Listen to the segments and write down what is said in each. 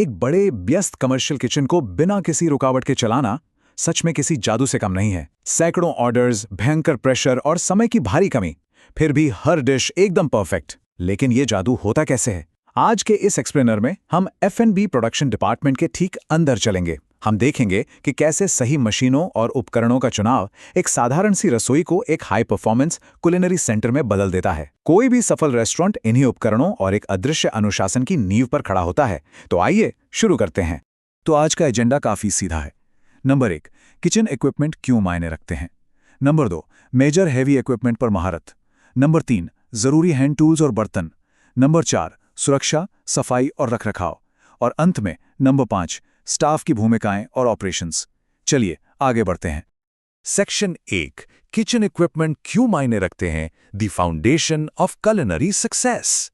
एक बड़े व्यस्त कमर्शियल किचन को बिना किसी रुकावट के चलाना सच में किसी जादू से कम नहीं है। सैकड़ों ऑर्डर्स, भयंकर प्रेशर और समय की भारी कमी, फिर भी हर डिश एकदम परफेक्ट। लेकिन ये जादू होता कैसे है? आज के इस एक्सप्लेनर में हम F&B प्रोडक्शन डिपार्टमेंट के ठीक अंदर चलेंगे। हम देखेंगे कि कैसे सही मशीनों और उपकरणों का चुनाव एक साधारण सी रसोई को एक हाई परफॉर्मेंस कुलिनरी सेंटर में बदल देता है। कोई भी सफल रेस्टोरेंट इन्हीं उपकरणों और एक अदृश्य अनुशासन की नींव पर खड़ा होता है। तो आइए शुरू करते हैं। तो आज का एजेंडा काफी सीधा है। नंबर 1, किचन इक्विपमेंट क्यों मायने रखते हैं। नंबर 2, मेजर हैवी इक्विपमेंट पर महारत। नंबर 3, जरूरी हैंड टूल्स और बर्तन। नंबर 4, सुरक्षा, सफाई और रखरखाव। और अंत में नंबर 5, स्टाफ की भूमिकाएं और ऑपरेशंस। चलिए आगे बढ़ते हैं। सेक्शन 1, किचन इक्विपमेंट क्यों मायने रखते हैं, the foundation of culinary success.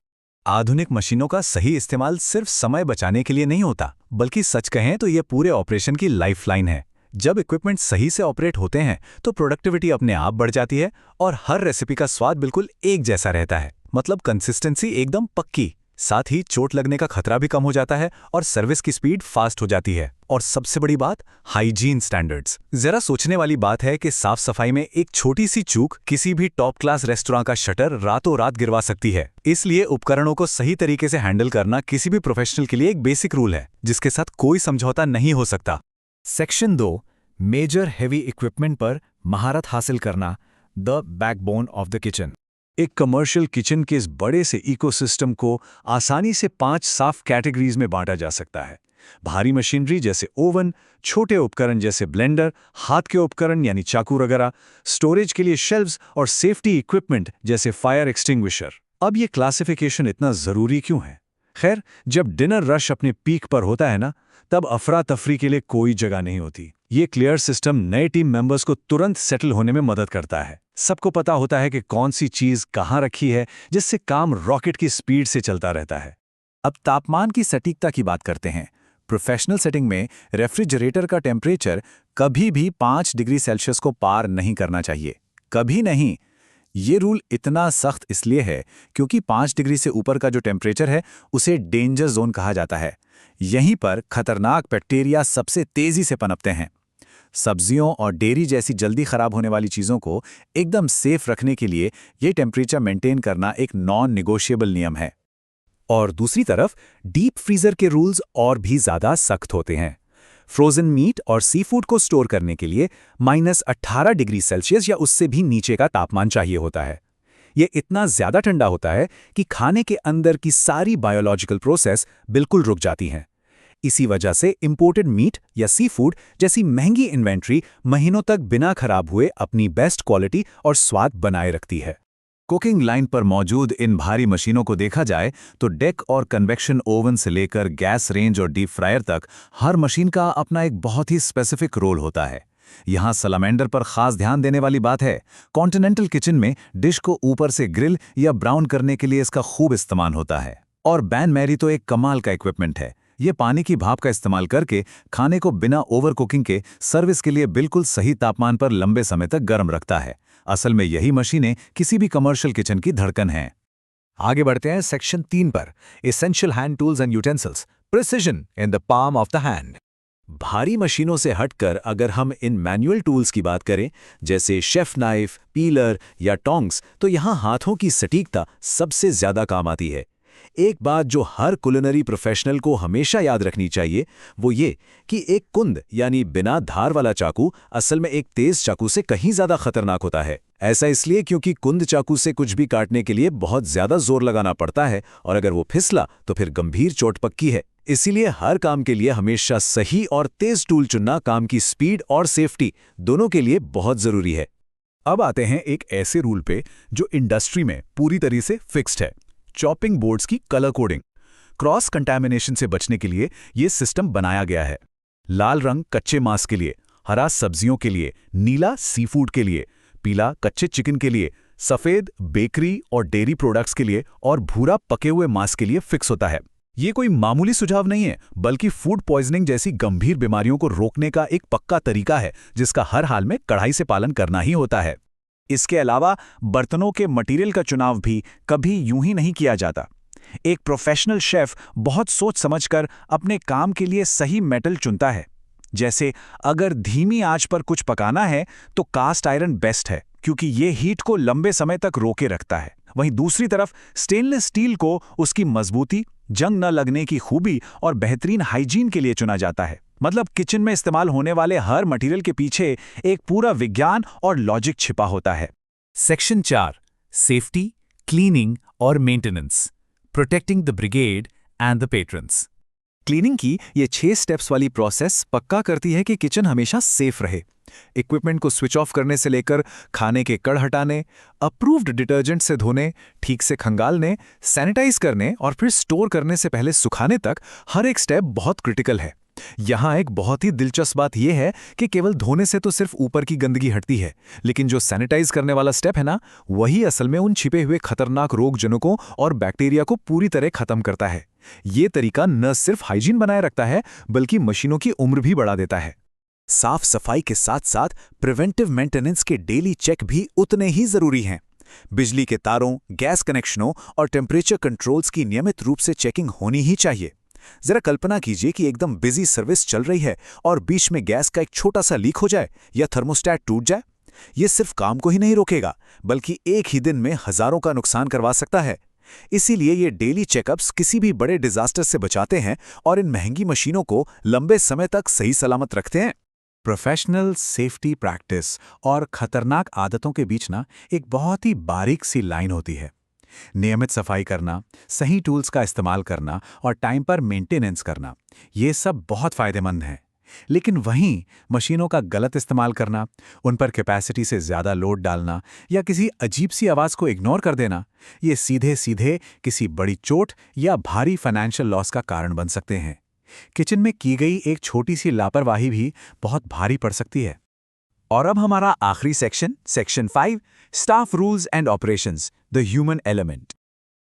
आधुनिक मशीनों का सही इस्तेमाल सिर्फ समय बचाने के लिए नहीं होता, बल्कि सच कहें तो ये पूरे ऑपरेशन की लाइफलाइन है। जब इक्विपमेंट सही से ऑपरेट होते हैं तो प्रोडक्टिविटी अपने आप बढ़ जाती है और हर रेसिपी का स्वाद बिल्कुल एक जैसा रहता है। मतलब कंसिस्टेंसी एकदम पक्की। साथ ही चोट लगने का खतरा भी कम हो जाता है और सर्विस की स्पीड फास्ट हो जाती है। और सबसे बड़ी बात, हाइजीन स्टैंडर्ड्स। जरा सोचने वाली बात है कि साफ सफाई में एक छोटी सी चूक किसी भी टॉप क्लास रेस्टोरेंट का शटर रातों रात गिरवा सकती है। इसलिए उपकरणों को सही तरीके से हैंडल करना किसी भी प्रोफेशनल के लिए एक बेसिक रूल है, जिसके साथ कोई समझौता नहीं हो सकता। सेक्शन 2, मेजर हेवी इक्विपमेंट पर महारत हासिल करना, the backbone of the kitchen. एक कमर्शियल किचन के इस बड़े से इकोसिस्टम को आसानी से 5 साफ कैटेगरीज में बांटा जा सकता है। भारी मशीनरी जैसे ओवन, छोटे उपकरण जैसे ब्लेंडर, हाथ के उपकरण यानी चाकू वगैरह, स्टोरेज के लिए शेल्व्स और सेफ्टी इक्विपमेंट जैसे फायर एक्सटिंग्विशर। अब ये क्लासिफिकेशन इतना जरूरी क्यों है? खैर, जब डिनर रश अपने पीक पर होता है ना, तब अफरा तफरी के लिए कोई जगह नहीं होती। ये क्लियर सिस्टम नए टीम मेंबर्स को तुरंत सेटल होने में मदद करता है। सबको पता होता है कि कौन सी चीज कहाँ रखी है, जिससे काम रॉकेट की स्पीड से चलता रहता है। अब तापमान की सटीकता की बात करते हैं। प्रोफेशनल सेटिंग में रेफ्रिजरेटर का टेम्परेचर कभी भी 5 डिग्री सेल्सियस को पार नहीं करना चाहिए। कभी नहीं। ये रूल इतना सख्त इसलिए है क्योंकि 5 डिग्री से ऊपर का जो टेम्परेचर है उसे डेंजर जोन कहा जाता है। यहीं पर खतरनाक बैक्टीरिया सबसे तेजी से पनपते हैं। सब्जियों और डेयरी जैसी जल्दी खराब होने वाली चीज़ों को एकदम सेफ रखने के लिए ये टेम्परेचर मेंटेन करना एक नॉन निगोशिएबल नियम है। और दूसरी तरफ डीप फ्रीजर के रूल्स और भी ज़्यादा सख्त होते हैं। फ्रोजन मीट और सी फूड को स्टोर करने के लिए -18 डिग्री सेल्सियस या उससे भी नीचे का तापमान चाहिए होता है। ये इतना ज़्यादा ठंडा होता है कि खाने के अंदर की सारी बायोलॉजिकल प्रोसेस बिल्कुल रुक जाती हैं। इसी वजह से इंपोर्टेड मीट या सी फूड जैसी महंगी इन्वेंट्री महीनों तक बिना खराब हुए अपनी बेस्ट क्वालिटी और स्वाद बनाए रखती है। कुकिंग लाइन पर मौजूद इन भारी मशीनों को देखा जाए तो डेक और कन्वेक्शन ओवन से लेकर गैस रेंज और डीप फ्रायर तक हर मशीन का अपना एक बहुत ही स्पेसिफिक रोल होता है। यहाँ सलामेंडर पर खास ध्यान देने वाली बात है। कॉन्टिनेंटल किचन में डिश को ऊपर से ग्रिल या ब्राउन करने के लिए इसका खूब इस्तेमाल होता है। और बैन मैरी तो एक कमाल का इक्विपमेंट है। ये पानी की भाप का इस्तेमाल करके खाने को बिना ओवर कुकिंग के सर्विस के लिए बिल्कुल सही तापमान पर लंबे समय तक गर्म रखता है। असल में यही मशीनें किसी भी कमर्शियल किचन की धड़कन हैं। आगे बढ़ते हैं सेक्शन 3 पर, essential hand tools and utensils, precision in the palm of the hand. भारी मशीनों से हटकर अगर हम इन मैनुअल टूल्स की बात करें, जैसे शेफ नाइफ, पीलर या टोंग्स, तो यहाँ हाथों की सटीकता सबसे ज्यादा काम आती है। एक बात जो हर कुलिनरी प्रोफेशनल को हमेशा याद रखनी चाहिए वो ये कि एक कुंद यानी बिना धार वाला चाकू असल में एक तेज चाकू से कहीं ज्यादा खतरनाक होता है। ऐसा इसलिए क्योंकि कुंद चाकू से कुछ भी काटने के लिए बहुत ज्यादा जोर लगाना पड़ता है और अगर वो फिसला तो फिर गंभीर चोट पक्की है। इसीलिए हर काम के लिए हमेशा सही और तेज टूल चुनना काम की स्पीड और सेफ्टी दोनों के लिए बहुत जरूरी है। अब आते हैं एक ऐसे रूल पे जो इंडस्ट्री में पूरी तरह से फिक्स्ड है। चॉपिंग बोर्ड्स की कलर कोडिंग। क्रॉस कंटैमिनेशन से बचने के लिए ये सिस्टम बनाया गया है। लाल रंग कच्चे मांस के लिए, हरा सब्जियों के लिए, नीला सी फूड के लिए, पीला कच्चे चिकन के लिए, सफेद बेकरी और डेयरी प्रोडक्ट्स के लिए और भूरा पके हुए मांस के लिए फिक्स होता है। ये कोई मामूली सुझाव नहीं है, बल्कि फूड पॉइजनिंग जैसी गंभीर बीमारियों को रोकने का एक पक्का तरीका है, जिसका हर हाल में कड़ाई से पालन करना ही होता है। इसके अलावा बर्तनों के मटेरियल का चुनाव भी कभी यूं ही नहीं किया जाता। एक प्रोफेशनल शेफ बहुत सोच समझकर अपने काम के लिए सही मेटल चुनता है। जैसे अगर धीमी आंच पर कुछ पकाना है तो कास्ट आयरन बेस्ट है, क्योंकि ये हीट को लंबे समय तक रोके रखता है। वहीं दूसरी तरफ स्टेनलेस स्टील को उसकी मजबूती, जंग न लगने की खूबी और बेहतरीन हाइजीन के लिए चुना जाता है। मतलब किचन में इस्तेमाल होने वाले हर मटेरियल के पीछे एक पूरा विज्ञान और लॉजिक छिपा होता है। सेक्शन 4, सेफ्टी, क्लीनिंग और maintenance, protecting the brigade and the patrons. Cleaning की ये 6 स्टेप्स वाली प्रोसेस पक्का करती है कि किचन हमेशा सेफ रहे। इक्विपमेंट को स्विच ऑफ करने से लेकर खाने के कड़ हटाने, अप्रूव्ड डिटर्जेंट से धोने, ठीक से खंगालने, सैनिटाइज करने और फिर स्टोर करने से पहले सुखाने तक हर एक स्टेप बहुत क्रिटिकल है। यहाँ एक बहुत ही दिलचस्प बात यह है कि केवल धोने से तो सिर्फ ऊपर की गंदगी हटती है, लेकिन जो सैनिटाइज करने वाला स्टेप है ना, वही असल में उन छिपे हुए खतरनाक रोगजनकों और बैक्टीरिया को पूरी तरह खत्म करता है। ये तरीका न सिर्फ हाइजीन बनाए रखता है, बल्कि मशीनों की उम्र भी बढ़ा देता है। साफ सफाई के साथ साथ प्रिवेंटिव मेंटेनेंस के डेली चेक भी उतने ही जरूरी हैं। बिजली के तारों, गैस कनेक्शनों और टेम्परेचर कंट्रोल्स की नियमित रूप से चेकिंग होनी ही चाहिए। जरा कल्पना कीजिए कि एकदम बिजी सर्विस चल रही है और बीच में गैस का एक छोटा सा लीक हो जाए या थर्मोस्टेट टूट जाए। ये सिर्फ काम को ही नहीं रोकेगा, बल्कि एक ही दिन में हजारों का नुकसान करवा सकता है। इसीलिए ये डेली चेकअप्स किसी भी बड़े डिजास्टर से बचाते हैं और इन महंगी मशीनों को लंबे समय तक सही सलामत रखते हैं। प्रोफेशनल सेफ्टी प्रैक्टिस और खतरनाक आदतों के बीच ना एक बहुत ही बारीक सी लाइन होती है। नियमित सफाई करना, सही टूल्स का इस्तेमाल करना और टाइम पर मेंटेनेंस करना, ये सब बहुत फायदेमंद है। लेकिन वहीं मशीनों का गलत इस्तेमाल करना, उन पर कैपेसिटी से ज़्यादा लोड डालना या किसी अजीब सी आवाज़ को इग्नोर कर देना, ये सीधे सीधे किसी बड़ी चोट या भारी फाइनेंशियल लॉस का कारण बन सकते हैं। किचन में की गई एक छोटी सी लापरवाही भी बहुत भारी पड़ सकती है। और अब हमारा आखिरी section 5, staff rules and operations, the human element.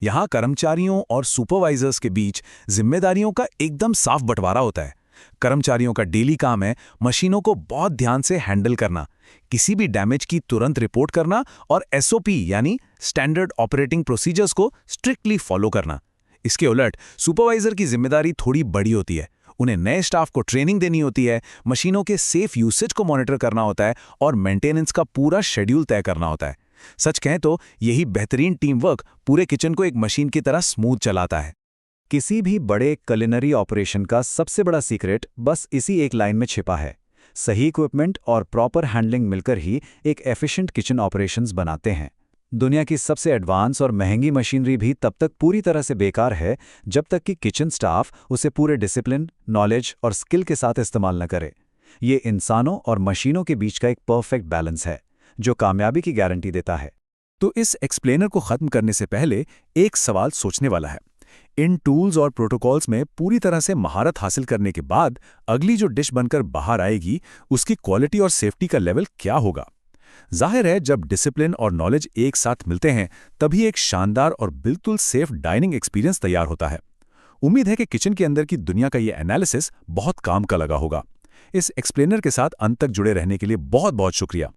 यहाँ कर्मचारियों और सुपरवाइजर्स के बीच जिम्मेदारियों का एकदम साफ बंटवारा होता है। कर्मचारियों का डेली काम है मशीनों को बहुत ध्यान से हैंडल करना, किसी भी डैमेज की तुरंत रिपोर्ट करना और एसओपी यानी स्टैंडर्ड ऑपरेटिंग प्रोसीजर्स को स्ट्रिक्टली फॉलो करना। इसके उलट सुपरवाइजर की जिम्मेदारी थोड़ी बड़ी होती है। उन्हें नए स्टाफ को ट्रेनिंग देनी होती है, मशीनों के सेफ यूसेज को मॉनिटर करना होता है और मेंटेनेंस का पूरा शेड्यूल तय करना होता है। सच कहें तो यही बेहतरीन टीम वर्क पूरे किचन को एक मशीन की तरह स्मूथ चलाता है। किसी भी बड़े कुलिनरी ऑपरेशन का सबसे बड़ा सीक्रेट बस इसी एक लाइन में छिपा है। सही इक्विपमेंट और प्रॉपर हैंडलिंग मिलकर ही एक एफिशिएंट किचन ऑपरेशंस बनाते हैं। दुनिया की सबसे एडवांस और महंगी मशीनरी भी तब तक पूरी तरह से बेकार है जब तक कि किचन स्टाफ उसे पूरे डिसिप्लिन, नॉलेज और स्किल के साथ इस्तेमाल न करे। ये इंसानों और मशीनों के बीच का एक परफेक्ट बैलेंस है जो कामयाबी की गारंटी देता है। तो इस एक्सप्लेनर को खत्म करने से पहले एक सवाल सोचने वाला है। इन टूल्स और प्रोटोकॉल्स में पूरी तरह से महारत हासिल करने के बाद अगली जो डिश बनकर बाहर आएगी, उसकी क्वालिटी और सेफ्टी का लेवल क्या होगा? जाहिर है, जब डिसिप्लिन और नॉलेज एक साथ मिलते हैं तभी एक शानदार और बिल्कुल सेफ डाइनिंग एक्सपीरियंस तैयार होता है। उम्मीद है कि किचन के अंदर की दुनिया का ये एनालिसिस बहुत काम का लगा होगा। इस एक्सप्लेनर के साथ अंत तक जुड़े रहने के लिए बहुत बहुत शुक्रिया।